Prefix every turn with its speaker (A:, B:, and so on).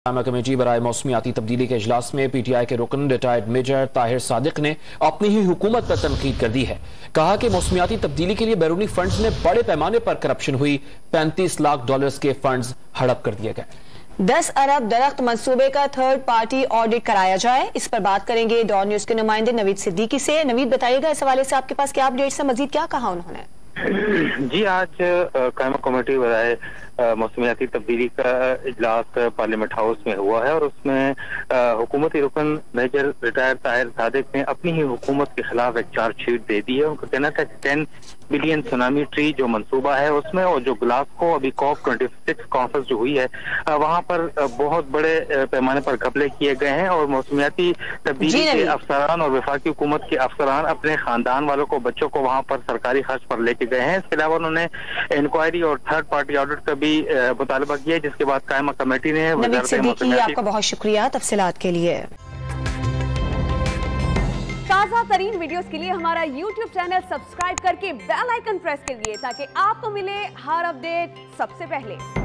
A: Committee बराए मौसमियाती तब्दीली के इजलास में PTI के रुकन रिटायर्ड मेजर ताहिर सादिक ने अपनी ही हुकूमत पर तनकीद कर दी है। कहा कि मौसमियाती तब्दीली के लिए बैरूनी फंड्स में बड़े पैमाने पर करप्शन हुई, $35 लाख के फंड्स हड़प कर दिए गए।
B: 10 अरब दरख्त मंसूबे का थर्ड पार्टी ऑडिट कराया जाए, इस पर बात करेंगे डॉन न्यूज के नुमाइंदे नवीद सिद्दीकी से। नवीद, बताइएगा इस हवाले से आपके पास क्या अपडेट्स है, मजीद क्या कहा उन्होंने?
C: जी, आज कायमा कमेटी बराए मौसमियाती तब्दीली का इजलास पार्लियामेंट हाउस में हुआ है और उसमें हुकूमती रुकन मेजर रिटायर ताहिर सादिक ने अपनी ही हुकूमत के खिलाफ एक चार्जशीट दे दी है। उनका कहना था कि 10 बिलियन सुनामी ट्री जो मंसूबा है उसमें, और जो ग्लासगो अभी COP26 कॉन्फ्रेंस जो हुई है वहां पर बहुत बड़े पैमाने पर घपले किए गए हैं और मौसमियाती तब्दीली के अफसरान और वफाकी हुकूमत के अफसरान अपने खानदान वालों को, बच्चों को वहां पर सरकारी खर्च पर लेके गए हैं। इसके अलावा उन्होंने इंक्वायरी और थर्ड पार्टी ऑडिट का भी मुतालबा किया, जिसके बाद कायमा कमेटी ने
B: नवीद सिद्दीकी, आपका बहुत शुक्रिया तफसीलात के लिए।
D: ताज़ा तरीन वीडियोस के लिए हमारा YouTube चैनल सब्सक्राइब करके बेल आइकन प्रेस करिए ताकि आपको मिले हर अपडेट सबसे पहले।